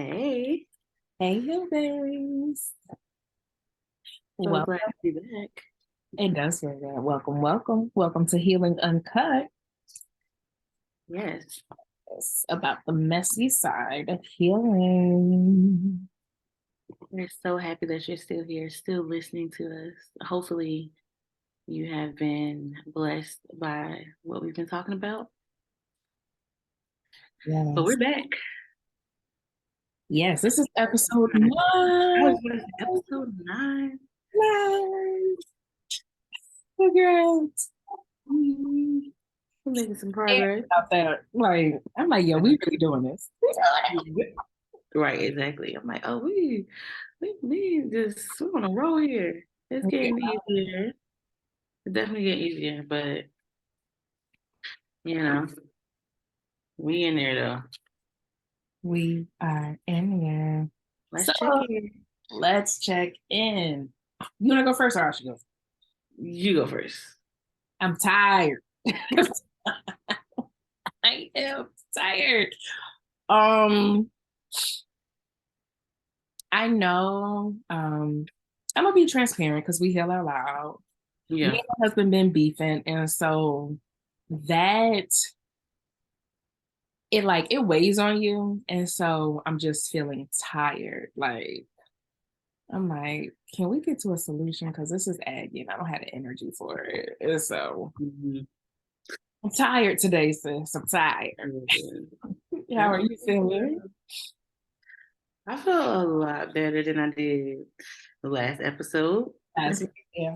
Hey, Hey, Hillberries. so Well, glad to be back. it does say that. Welcome, welcome. Welcome to Healing Uncut. Yes, It's about the messy side of healing. we're so happy that you're still here, still listening to us. Hopefully, you have been blessed by what we've been talking about. But Yes. we're back. Yes, this is episode I nine. was going to say episode 9. Nine. Congrats. Mhm. We're making some And progress. about that, like, I'm like, yo, we really doing this. We doing Right, exactly. I'm like, oh, we just we on a roll here. It's it. getting easier. It's definitely getting easier, but you know, we in there though. We are in here. Let's So check in. let's check in. You want to go first or I should go? You go first. I'm tired. I am tired. Um, I know. I'm gonna be transparent because we heal out loud. Me Yeah. and my husband been beefing, and so that it weighs on you, and so I'm just feeling tired. Like I'm like, can we get to a solution? Because this is aggy, I don't have the energy for it. And so Mhm. I'm tired today, sis. I'm tired. Mhm. How are That's you feeling? I feel a lot better than I did the last episode. That's yeah.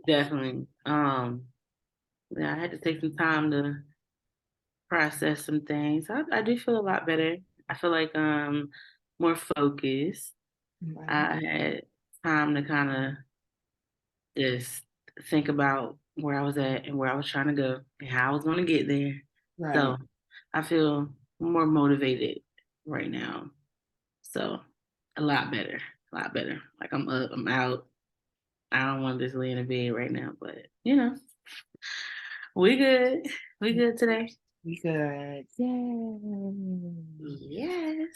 Definitely. Yeah, I had to take some time to process some things. I do feel a lot better. I feel like more focused. Right. I had time to kind of just think about where I was at and where I was trying to go and how I was going to get there. Right. So I feel more motivated right now. So a lot better, a lot better. Like I'm up, I'm out. I don't want to just lay in a bed right now, but we good. We good today. We good. Yay. Yes.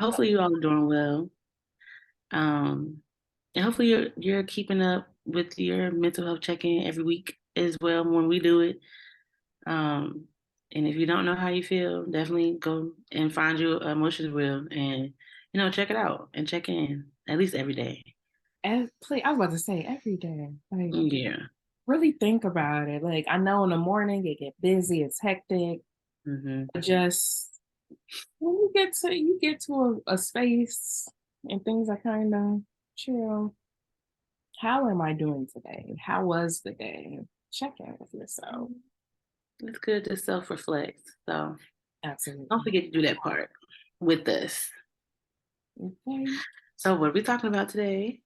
Hopefully you all are doing well. Um, and hopefully you're keeping up with your mental health check-in every week as well when we do it. Um, and if you don't know how you feel, definitely go and find your emotions wheel and check it out and check in at least every day. And please, I was about to say every day. Like, Yeah. really think about it. Like, I know in the morning it get busy, it's hectic. Hmm. But just when you get to a space and things are kind of chill. How am I doing today? How was the day? Check in with yourself. It's good to self-reflect. So don't Absolutely. forget to do that part with us. Okay. So what are we talking about today?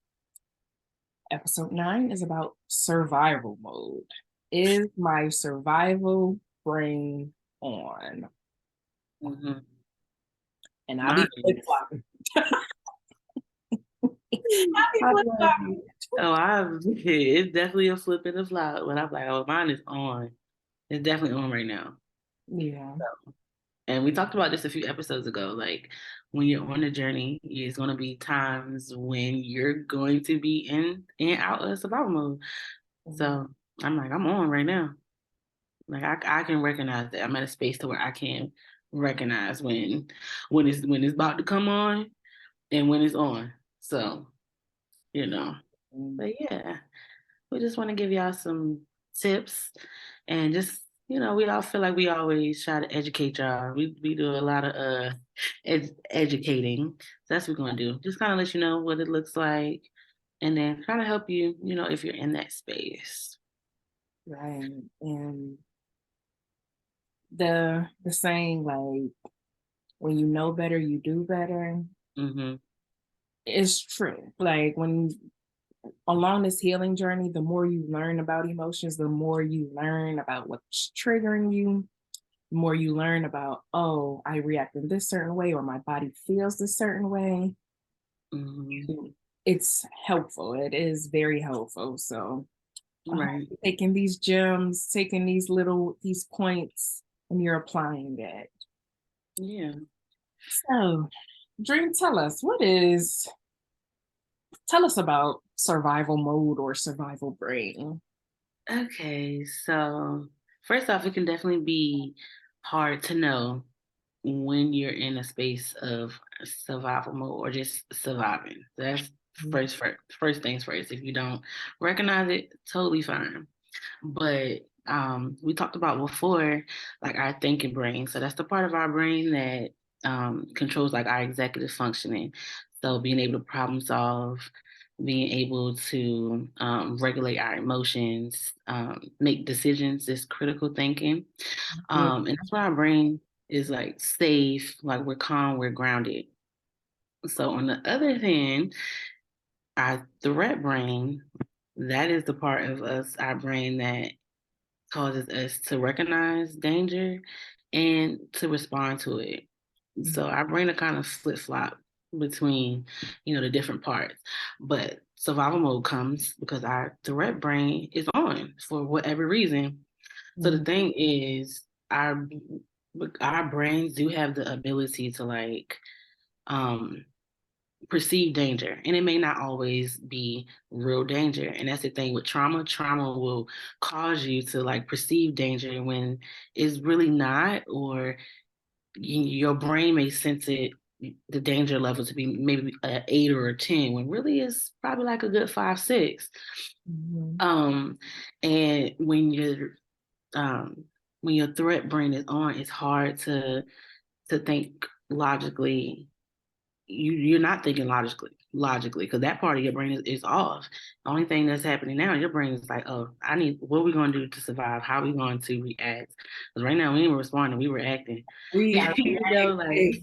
Episode 9 is about survival mode. Is my survival brain on? Hmm. And I'll be Mine flip is. flopping. I'll be I flip love flopping. it. Oh, it's definitely a flip and a flop. When I'm like, oh, mine is on. It's definitely on right now. Yeah, And we talked about this a few episodes ago. Like when you're on a journey, there's gonna be times when you're going to be in and out of survival mode. So I'm like, I'm on right now. Like I can recognize that. I'm at a space to where I can recognize when it's about to come on and when it's on. So, you know. But yeah, we just want to give y'all some tips and just we all feel like we always try to educate y'all. We do a lot of educating. So that's what we're gonna do. Just kind of let you know what it looks like and then kind of help you, if you're in that space. right. And the saying like when you know better, you do better Mm-hmm. is true. Like when along this healing journey, the more you learn about emotions, the more you learn about what's triggering you, the more you learn about, oh, I react in this certain way or my body feels this certain way. Mm-hmm. It's helpful. It is very helpful. So Right. taking these gems, taking these points, and you're applying it. Yeah. So Dream, tell us about survival mode or survival brain. Okay, so first off, it can definitely be hard to know when you're in a space of survival mode or just surviving. That's first things first. If you don't recognize it, totally fine. But we talked about before, like our thinking brain. So that's the part of our brain that controls like our executive functioning. So being able to problem solve, being able to regulate our emotions, make decisions is critical thinking. Yeah. And that's why our brain is like safe, like we're calm, we're grounded. So on the other hand, our threat brain, that is the part of us, our brain that causes us to recognize danger and to respond to it. So our brain will kind of flip flop between, the different parts. But survival mode comes because our threat brain is on for whatever reason. So the Mhm. thing is, our brains do have the ability to like um perceive danger, and it may not always be real danger. And that's the thing with trauma. Trauma will cause you to like perceive danger when it's really not, or your brain may sense it, the danger level to be maybe an 8 or a 10 when really it's probably like a good 5 6. Mhm. um and um when your threat brain is on, it's hard to think logically. You're not thinking logically because that part of your brain is off. The only thing that's happening now, your brain is like, oh, what are we going to do to survive? How are we going to react? Because right now we ain't responding, we were acting. We are Like reacting.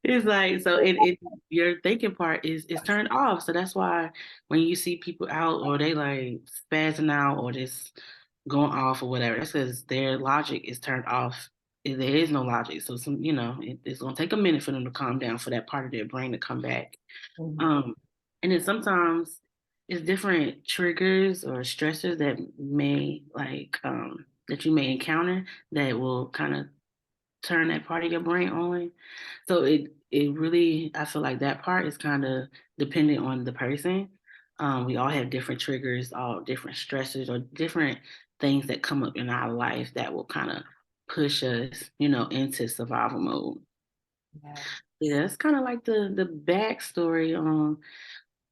it's like, so it your thinking part is turned off. So that's why when you see people out or they like spazzing out or just going off or whatever, that's because their logic is turned off. There is no logic. So it's gonna take a minute for them to calm down for that part of their brain to come back. Mhm. Um, and then sometimes it's different triggers or stressors that you may encounter that will kind of turn that part of your brain on. So it really, I feel like that part is kind of dependent on the person. We all have different triggers, all different stressors or different things that come up in our life that will kind of push us, into survival mode. Yeah. Yeah, it's kind of like the backstory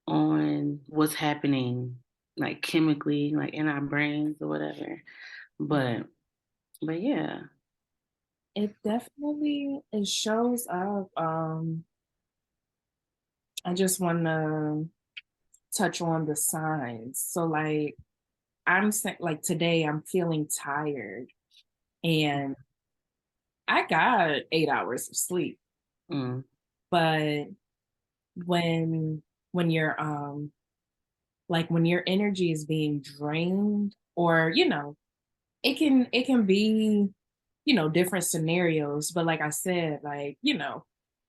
on what's happening, like chemically, like in our brains or whatever. But yeah. It definitely it shows up. I just want to touch on the signs. So like like today I'm feeling tired and I got 8 hours of sleep. Mm, But when when you're like when your energy is being drained, or it can be different scenarios. But like I said, like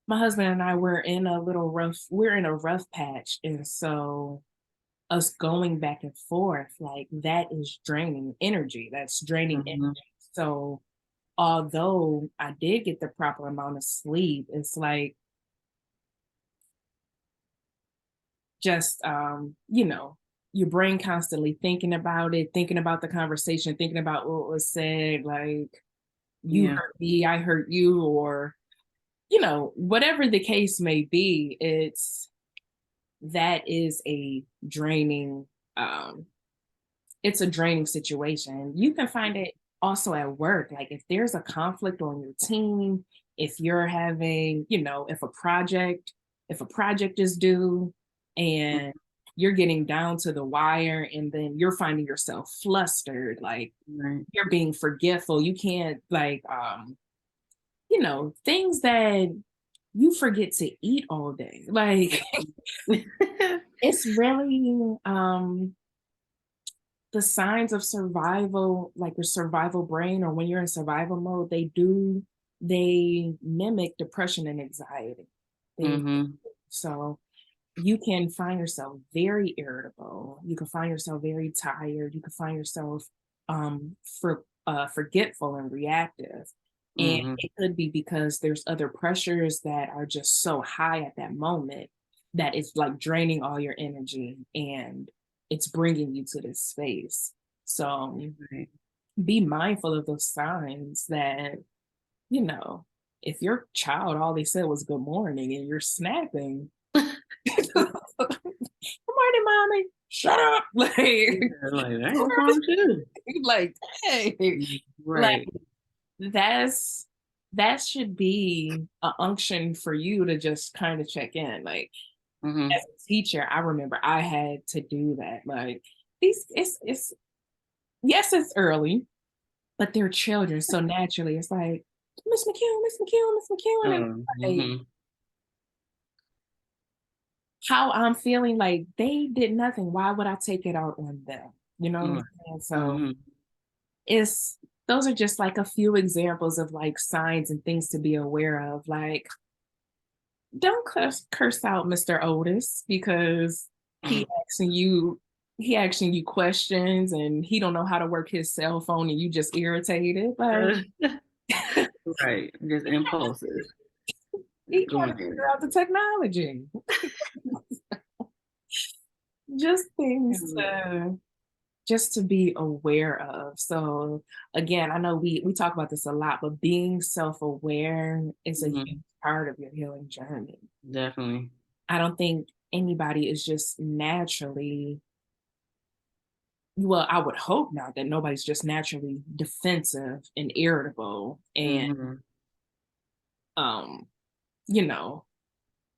my husband and I we're in a rough patch, and so us going back and forth like that is draining energy, that's draining energy. mhm, So although I did get the proper amount of sleep, it's like just your brain constantly thinking about it, thinking about the conversation, thinking about what was said, like you yeah. hurt me, I hurt you, or whatever the case may be. That is a draining um it's a draining situation. You can find it also at work. Like if there's a conflict on your team, if you're having, if a project is due and you're getting down to the wire and then you're finding yourself flustered, like Right. you're being forgetful. You can't like things that you forget to eat all day. Like it's really the signs of survival, like your survival brain, or when you're in survival mode, they mimic depression and anxiety. They Hmm. so you can find yourself very irritable. You can find yourself very tired. You can find yourself forgetful and reactive. And Mm-hmm. it could be because there's other pressures that are just so high at that moment that it's like draining all your energy and it's bringing you to this space. So Right. be mindful of those signs that, you know, if your child all they said was good morning and you're snapping, good morning, mommy, shut up. Yeah, Like, like, hey, what's wrong with you? like, hey, like Right. that's that should be an unction for you to just kind of check in. Like Mm-hmm. as a teacher, I remember I had to do that. Like these it's yes, it's early, but they're children. So naturally it's like, Miss McHugh, Miss McHugh, Miss McHugh. And it's like Mm-hmm. how I'm feeling like they did nothing. Why would I take it out on them? You know what I'm saying? So Mm-hmm. it's those are just like a few examples of like signs and things to be aware of. Like don't curse out Mr. Otis because he he asking you questions and he don't know how to work his cell phone and you just irritated. Like Right. Just impulsive. he Just trying going to there. figure out the technology. Just things just to be aware of. So again, I know we talk about this a lot, but being self-aware is a huge Mm-hmm. part of your healing journey. Definitely. I don't think anybody is just naturally, well, I would hope not that nobody's just naturally defensive and irritable and Mm-hmm. um, you know,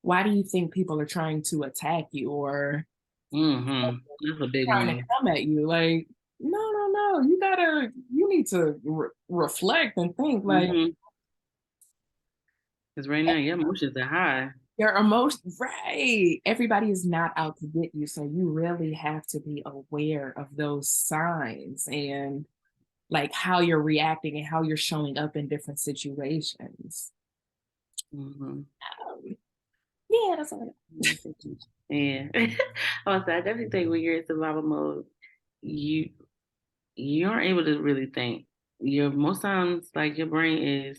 why do you think people are trying to attack you or Mm-hmm. That's a big trying to one. come at you? Like, no, you need to reflect and think like Mm-hmm. Because right now your emotions are high. your emotions, right? Everybody is not out to get you. So you really have to be aware of those signs and like how you're reacting and how you're showing up in different situations. Mm-hmm. Um, yeah, that's all. Yeah. Also, I definitely think when you're in survival mode, you you aren't able to really think. Your most times like your brain is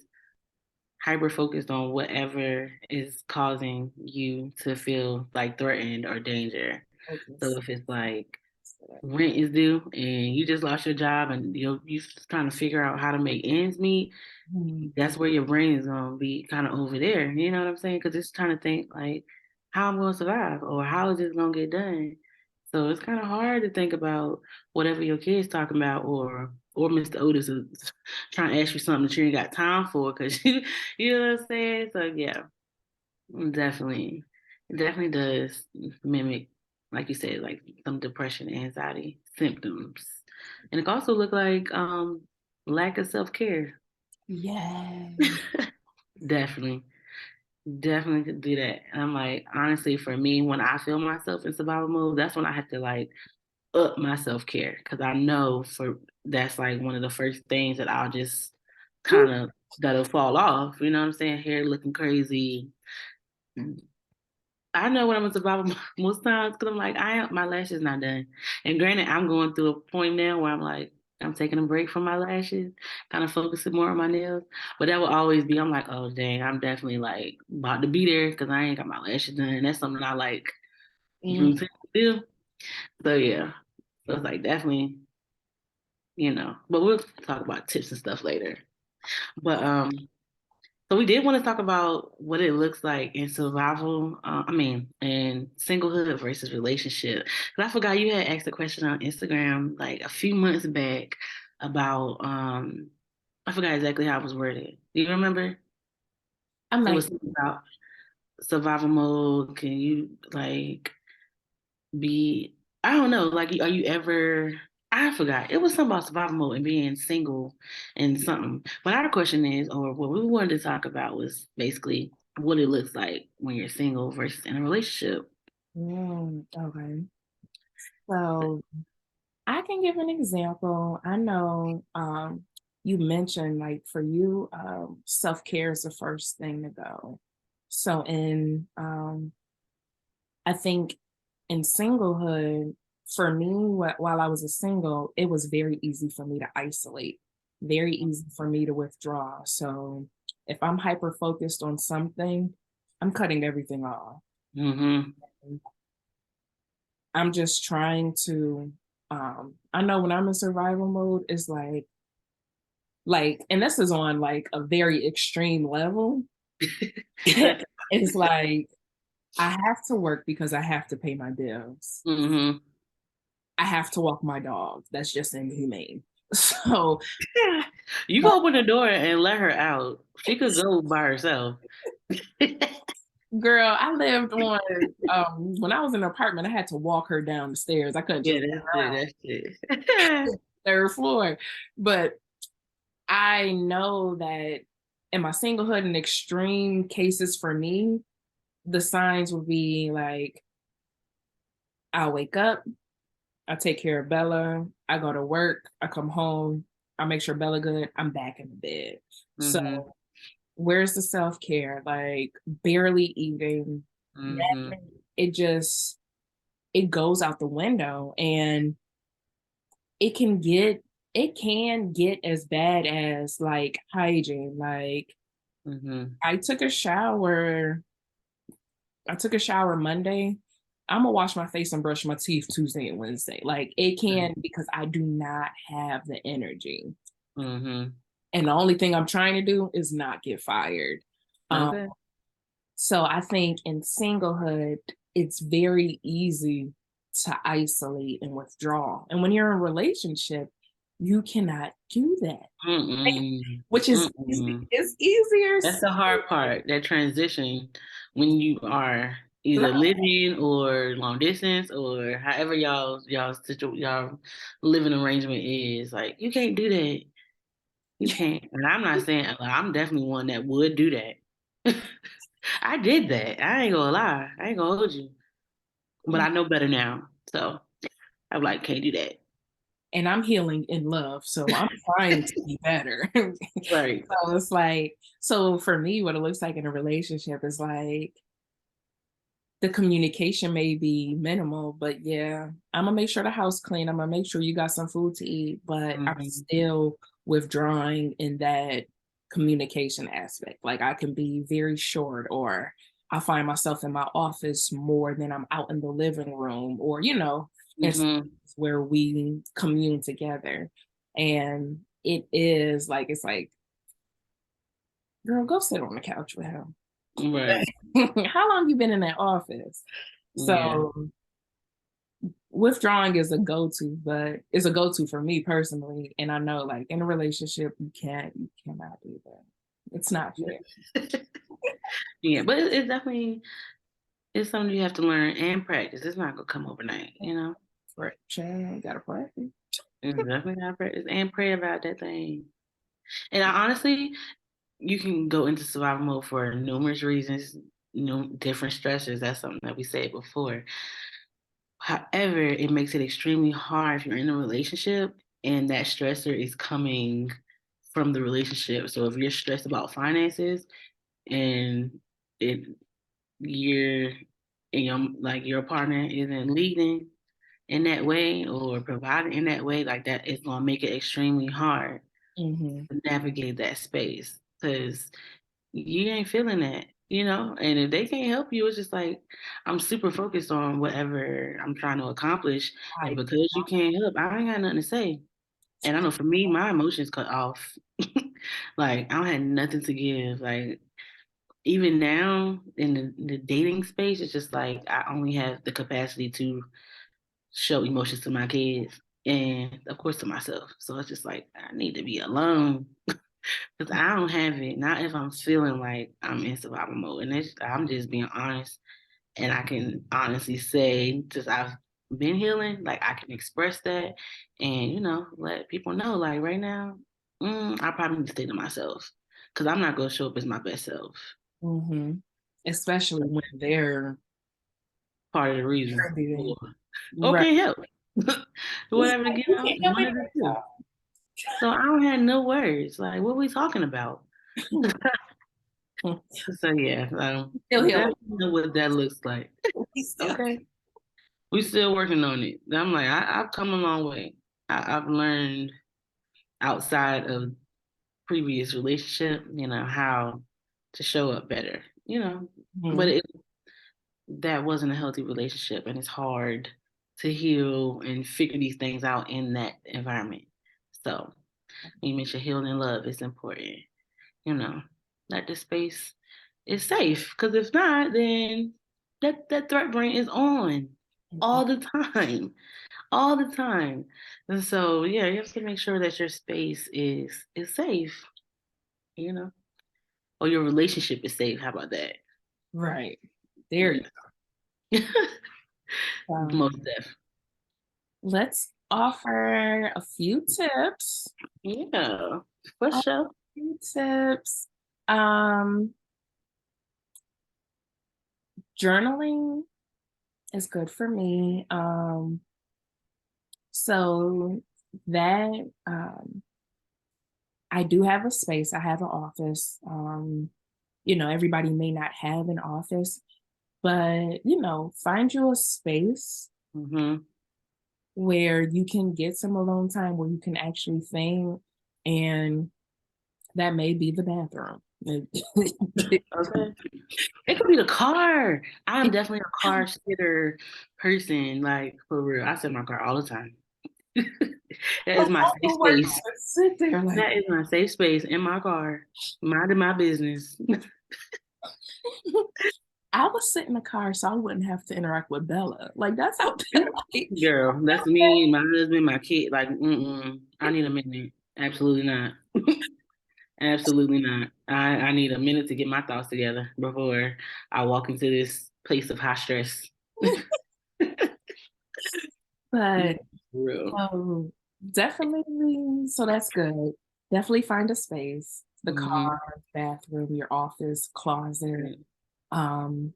hyper focused on whatever is causing you to feel like threatened or danger. So Focus. if it's like rent is due and you just lost your job and you just trying to figure out how to make ends meet, Mhm. that's where your brain is gonna be kind of over there. You know what I'm saying? Because it's trying to think like how I'm gonna survive or how is this gonna get done. So it's kind of hard to think about whatever your kid's talking about or Mr. Otis is trying to ask you something that you ain't got time for because you know what I'm saying. So yeah, definitely, it definitely does mimic, like you said, like some depression, anxiety symptoms, and it can also look like lack of self care. Yeah. Definitely. Definitely could do that. And I'm like, honestly, for me, when I feel myself in survival mode, that's when I have to like up my self care because I know for that's like one of the first things that I'll just kind of that'll fall off. You know what I'm saying? Hair looking crazy. I know when I'm in survival mode most times because I'm like, my lashes not done. And granted, I'm going through a point now where I'm like, I'm taking a break from my lashes, kind of focusing more on my nails. But that will always be, I'm like, oh dang, I'm definitely like about to be there because I ain't got my lashes done. And that's something I like Mm. routine to do. So yeah. So it's like definitely, but we'll talk about tips and stuff later. But so we did want to talk about what it looks like in survival. In singlehood versus relationship. Because I forgot you had asked a question on Instagram like a few months back about I forgot exactly how it was worded. Do you remember? I'm It like, was something about survival mode. Can you like be? I don't know. Like, are you ever? I forgot. It was something about survival mode and being single and something. But our question is, or what we wanted to talk about was basically what it looks like when you're single versus in a relationship. okay. So I can give an example. I know you mentioned like for you, self-care is the first thing to go. So in I think in singlehood, for me, while I was a single, it was very easy for me to isolate. very easy for me to withdraw. So if I'm hyper focused on something, I'm cutting everything off. Mm-hmm. I'm just trying to I know when I'm in survival mode, it's like and this is on like a very extreme level. It's like I have to work because I have to pay my bills. Mm-hmm. I have to walk my dog. That's just inhumane. So, You but go open the door and let her out. She could go by herself. girl, I lived on when I was in an apartment, I had to walk her down the stairs. I couldn't Yeah, just that's it. That's it. third floor. But I know that in my singlehood and extreme cases for me, the signs would be like I'll wake up, I take care of Bella, I go to work, I come home, I make sure Bella good, I'm back in the bed. So Mm-hmm. where's the self-care? Like barely eating. Mm-hmm. It just it goes out the window and it can get it can get as bad as like hygiene. Like Mm-hmm. I took a shower. I took a shower Monday. I'm gonna wash my face and brush my teeth Tuesday and Wednesday. Like it can because I do not have the energy. Mm-hmm. And the only thing I'm trying to do is not get fired. Um, Okay. so I think in singlehood, it's very easy to isolate and withdraw. And when you're in a relationship, you cannot do that. Mm-mm. Which is easy. Mm-mm. It's easier That's the hard part, that transition when you are either said. living or long distance or however y'all living arrangement is. Like you can't do that. You can't. And I'm not saying like, I'm definitely one that would do that. I did that. I ain't gonna lie. I ain't gonna hold you. But I know better now. So I'm like, can't do that. And I'm healing in love. So I'm trying to be better. Right. So it's like, so for me, what it looks like in a relationship is like the communication may be minimal, but yeah, I'm gonna make sure the house clean. I'm gonna make sure you got some food to eat, but I'm Hmm. still withdrawing in that communication aspect. Like I can be very short, or I find myself in my office more than I'm out in the living room, or in Hmm. where we commune together. And it's like, girl, go sit on the couch with him. Right. How long you been in that office? Yeah. So withdrawing is a go-to, but it's a go-to for me personally. And I know like in a relationship, you cannot do that. It's not fair. Yeah, but it's definitely it's something you have to learn and practice. It's not gonna come overnight, you know. Right. Chad, gotta practice. It's definitely gotta practice and pray about that thing. And I honestly, you can go into survival mode for numerous reasons, different stressors. That's something that we said before. However, it makes it extremely hard if you're in a relationship and that stressor is coming from the relationship. So if you're stressed about finances and it you're and your partner isn't leading in that way or providing in that way, like that, it's gonna make it extremely hard Mm-hmm. to navigate that space because you ain't feeling that, you know? And if they can't help you, it's just like I'm super focused on whatever I'm trying to accomplish. And I, because you can't help, I ain't got nothing to say. And I know for me, my emotions cut off. Like I don't have nothing to give. Like even now in the dating space, it's just like I only have the capacity to show emotions to my kids and of course to myself. So it's just like I need to be alone. Because I don't have it. Not if I'm feeling like I'm in survival mode. And I'm just being honest. And I can honestly say, just I've been healing, like I can express that and, let people know, like right now, I probably need to stay to myself. Because I'm not going to show up as my best self. mm-hmm. Especially when they're Part of the reason. contributing. Or, Right. okay, help. It's Whatever, like, you can't help one of the two. So I don't have no words. Like, what are we talking about? anything. So yeah, Still healing. definitely know what that looks like. He's still Okay. We still working on it. I'm like, I've come a long way. I've learned outside of previous relationship, how to show up better, but Mhm. that wasn't a healthy relationship, and it's hard to heal and figure these things out in that environment. So you mentioned healing and love is important, you know, that the space is safe. Because if not, then that threat brain is on all the time, all the time. And so yeah, you have to make sure that your space is safe, you know, or your relationship is safe. How about that? Right. There you Yeah. go. Most def. Let's offer a few tips. Yeah, for A sure. few tips. Um, Journaling is good for me. So that I do have a space. I have an office. Everybody may not have an office, but find you a space Hmm. where you can get some alone time where you can actually think, and that may be the bathroom. Okay. It could be the car. I'm definitely a car sitter person, like for real. I sit in my car all the time. That But is my safe also work space. to sit there like That is my safe space in my car, minding my business. I would sit in the car so I wouldn't have to interact with Bella. Like that's how like, Girl, that's me, my husband, my kid. Like, I need a minute. Absolutely not. Absolutely not. I need a minute to get my thoughts together before I walk into this place of high stress. but For real. definitely so that's good. Definitely find a space. The Hmm. car, bathroom, your office, closet. Right. Um,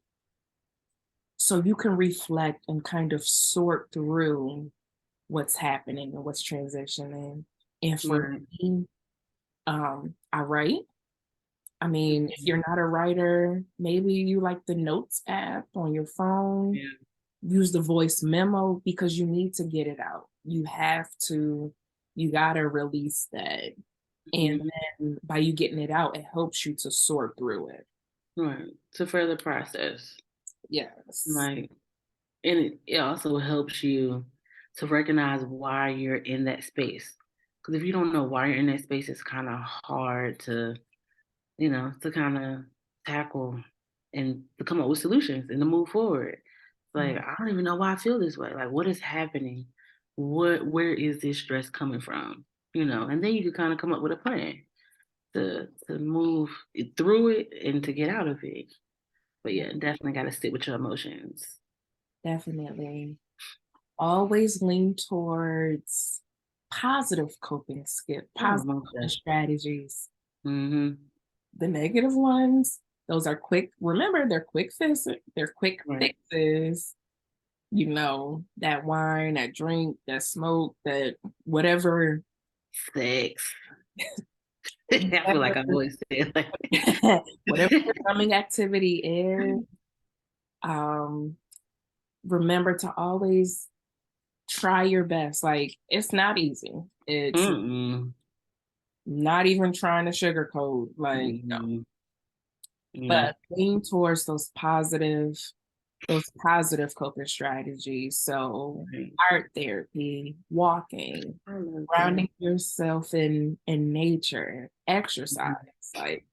so you can reflect and kind of sort through what's happening and what's transitioning. And for Right. me, I write. I mean, if you're not a writer, maybe you like the notes app on your phone, Yeah. use the voice memo because you need to get it out. You gotta release that. And Mhm. then by you getting it out, it helps you to sort through it. Right. To further process. Yes. Like, and it also helps you to recognize why you're in that space. Because if you don't know why you're in that space, it's kind of hard to kind of tackle and to come up with solutions and to move forward. Like, I don't even know why I feel this way. Like, what is happening? Where is this stress coming from? And then you can kind of come up with a plan to move through it and to get out of it. But yeah, definitely got to sit with your emotions. Definitely. Always lean towards Oh, positive most coping strategies. Mm-hmm. The negative ones, those are quick. Remember, they're quick Right. fixes. That wine, that drink, that smoke, that whatever, Sex. I feel like I whatever, always say it like whatever that. your numbing activity is. Um, Remember to always try your best. Like it's not easy. It's Mm-mm. not even trying to sugarcoat. Like no, Mm-mm. Yeah. but lean towards those positive coping strategies. So Right. art therapy, walking, I love that. grounding yourself in nature, exercise, Mhm. like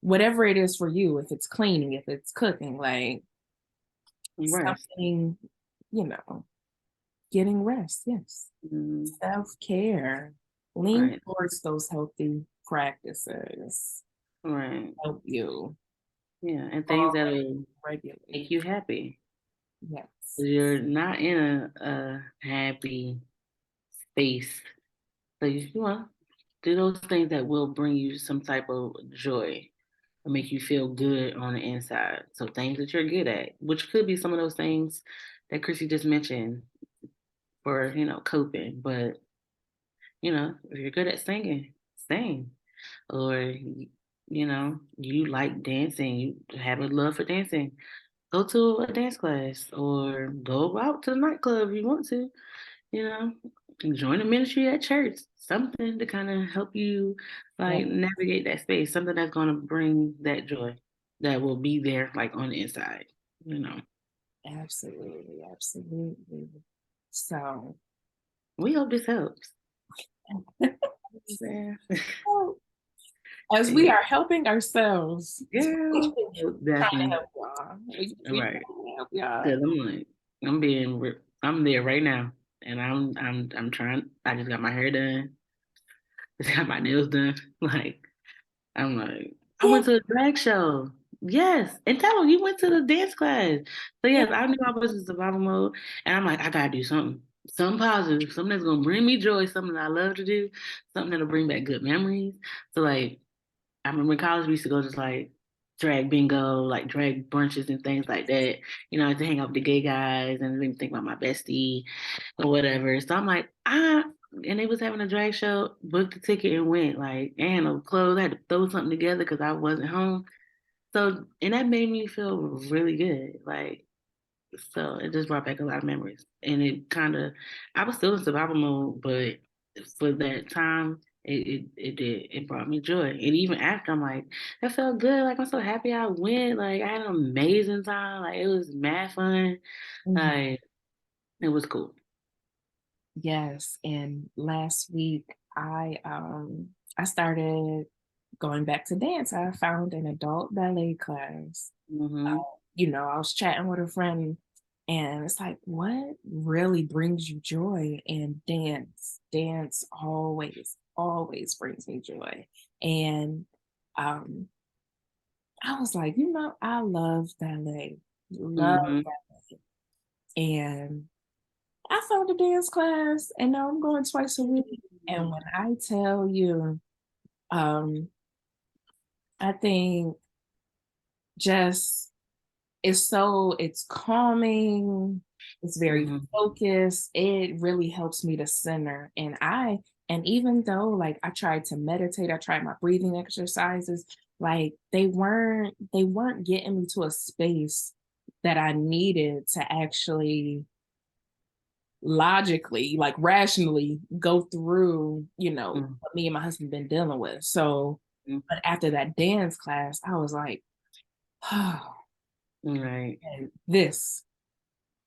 whatever it is for you, if it's cleaning, if it's cooking, like Rest. something, you know, getting rest, yes. Mm-hmm. Self-care. Lean Right. towards those healthy practices. Right. Help you Yeah. And things already that'll regulate. make you happy. Yes. You're not in a happy space. So you want do those things that will bring you some type of joy or make you feel good on the inside. So things that you're good at, which could be some of those things that Chrissy just mentioned for, coping. But, if you're good at singing, sing. Or, you like dancing, you have a love for dancing, go to a dance class or go out to the nightclub if you want to, you know. join a ministry at church, something to kind of help you Yeah, like navigate that space, something that's going to bring that joy that will be there like on the inside, you know. absolutely, absolutely. So, We hope this helps. Yeah. well, as we Yeah, are helping ourselves, girl, trying to definitely. help y'all. All We right. trying to help y'all. Cause I'm like, I'm there right now, and I'm trying. I just got my hair done, just got my nails done. Like, I'm like, I Yeah, went to a drag show. Yes, and tell them you went to the dance class. So yeah. yes, I knew I was in survival mode, and I'm like, I gotta do something positive, something that's gonna bring me joy, something that I love to do, something that'll bring back good memories. So like, I remember in college we used to go just like drag bingo, like drag brunches and things like that. You know, I had to hang out with the gay guys and then think about my bestie or whatever. So I'm like, and they was having a drag show, booked the ticket and went like, and no clothes. I had to throw something together because I wasn't home. So, and that made me feel really good. Like, so it just brought back a lot of memories. And it kind of, I was still in survival mode, but for that time, it did. It brought me joy. And even after, I'm like, that felt good. Like, I'm so happy I went. Like, I had an amazing time. Like, it was mad fun. Mhm. Like, it was cool. Yes, and last week I started going back to dance. I found an adult ballet class. Mm-hmm. I was chatting with a friend and it's like, what really brings you joy? And dance always brings me joy. And um, I was like, I love ballet, love Mm-hmm. ballet. And I found a dance class and now I'm going twice a week. And when I tell you, um, I think just it's calming, it's very Mm-hmm. focused. It really helps me to center. And even though like I tried to meditate, I tried my breathing exercises, like they weren't getting me to a space that I needed to actually logically, like rationally go through, what me and my husband been dealing with. So, Mm-hmm. but after that dance class, I was like, oh, Right. this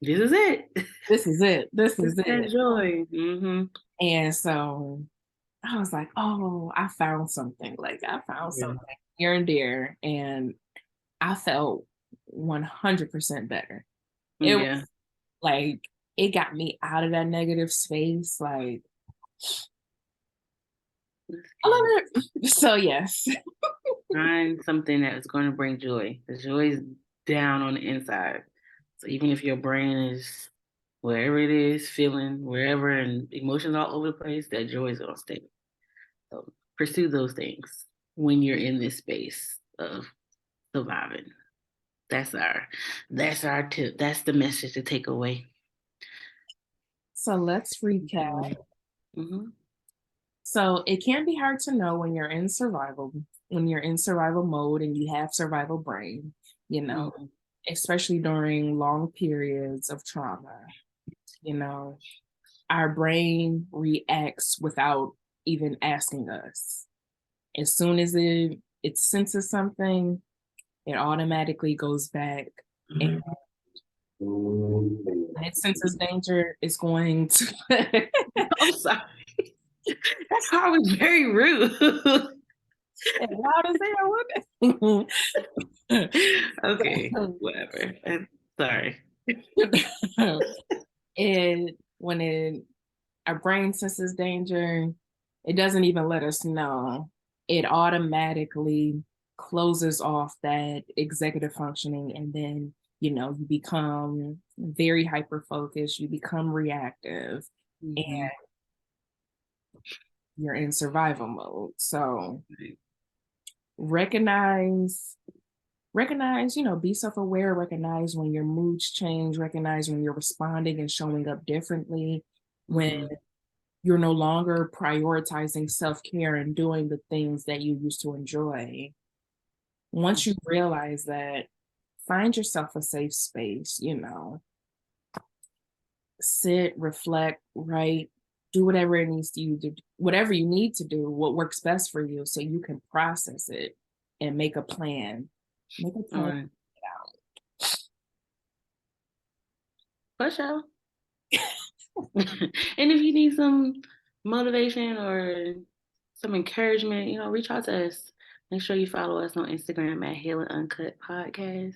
This is it. This is it. This This is is that it. joy. Mm-hmm. And so I was like, oh, I found something. Like I found Yeah. something here and there. And I felt 100% better. It was Yeah. like, it got me out of that negative space. Like, That's I good. love it. So, yes. Find something that is going to bring joy. The joy is down on the inside. So even if your brain is wherever it is, feeling wherever, and emotions all over the place, that joy is gonna stay. So pursue those things when you're in this space of surviving. That's our that's our tip. That's the message to take away. So, let's recap. Mm-hmm. So, it can be hard to know when you're in survival mode and you have survival brain, you know, Mm-hmm. especially during long periods of trauma. You know, our brain reacts without even asking us. As soon as it senses something, it automatically goes back. And when it senses danger, it's going to. I'm sorry. That car was very rude. And loud as hell. Okay, whatever. I'm sorry. and when our brain senses danger, it doesn't even let us know. It automatically closes off that executive functioning, and then you become very hyper focused. You become reactive, and Mm-hmm. you're in survival mode. So recognize be self-aware, recognize when your moods change, recognize when you're responding and showing up differently, when Mm-hmm. you're no longer prioritizing self-care and doing the things that you used to enjoy. Once you realize that, find yourself a safe space, sit, reflect, write, do whatever it needs to you do, whatever you need to do, what works best for you, so you can process it and make a plan. Make a All plan right. out. For sure. And if you need some motivation or some encouragement, reach out to us. Make sure you follow us on Instagram at Healing Uncut Podcast.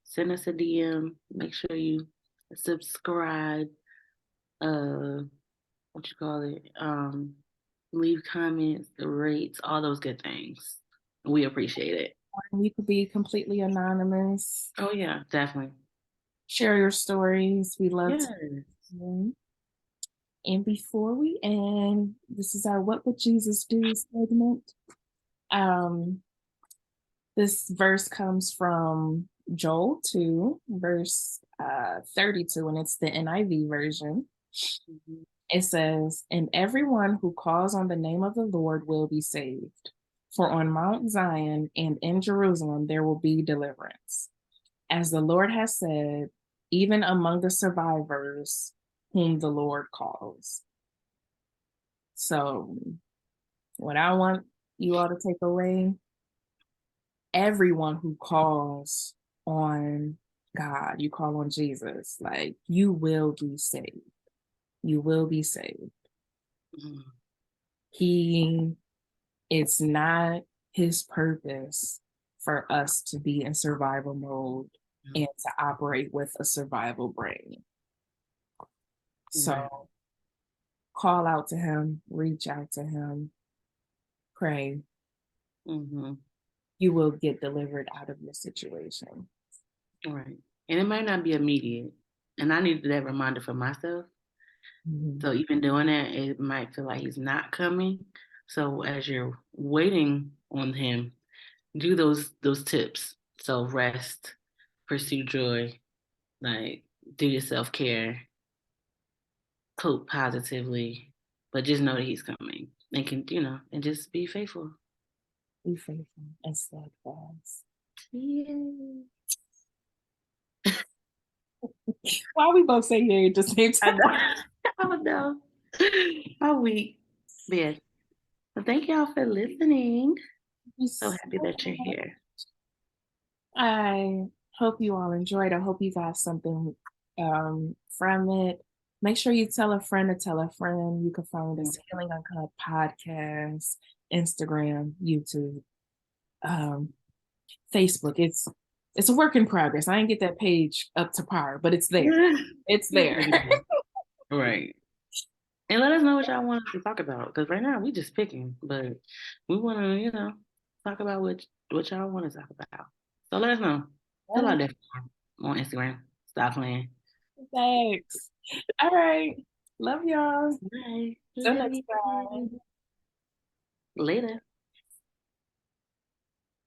Send us a DM. Make sure you subscribe. What you call it? Leave comments, rates, all those good things. We appreciate it. You could be completely anonymous. Oh yeah, definitely. Share your stories. We love Yes. to hear. And before we end, this is our What Would Jesus Do segment. Um, this verse comes from Joel 2, verse 32, and it's the NIV version. Mhm. It says, "And everyone who calls on the name of the Lord will be saved. For on Mount Zion and in Jerusalem there will be deliverance. As the Lord has said, even among the survivors whom the Lord calls." So, what I want you all to take away, everyone who calls on God, you call on Jesus, like you will be saved. You will be saved. Mhm. He, it's not his purpose for us to be in survival mode and to operate with a survival brain. Right. So call out to him, reach out to him, pray. Mm-hmm. You will get delivered out of your situation. Right. And it might not be immediate. And I needed that reminder for myself. Mhm. So even doing that, it might feel like he's not coming. So as you're waiting on him, do those tips. So rest, pursue joy, like do your self-care, cope positively, but just know that he's coming and and just be faithful. Be faithful and steadfast. Yeah. Why we both say yeah at the same I time? know. I know. I'm weak. But yeah. Well, thank y'all for listening. So happy that you're here. I hope you all enjoyed. I hope you got something from it. Make sure you tell a friend to tell a friend. You can find us Healing Uncut Podcast, Instagram, YouTube, um, Facebook. It's a work in progress. I didn't get that page up to par, but it's there. It's there. Right. And let us know what y'all want us to talk about. Because right now we just picking, but we want to, talk about what y'all want to talk about. So let us know. Fill out that form on Instagram. Stop playing. Thanks. All right. Love y'all. Bye. Till Love next time. you. Later.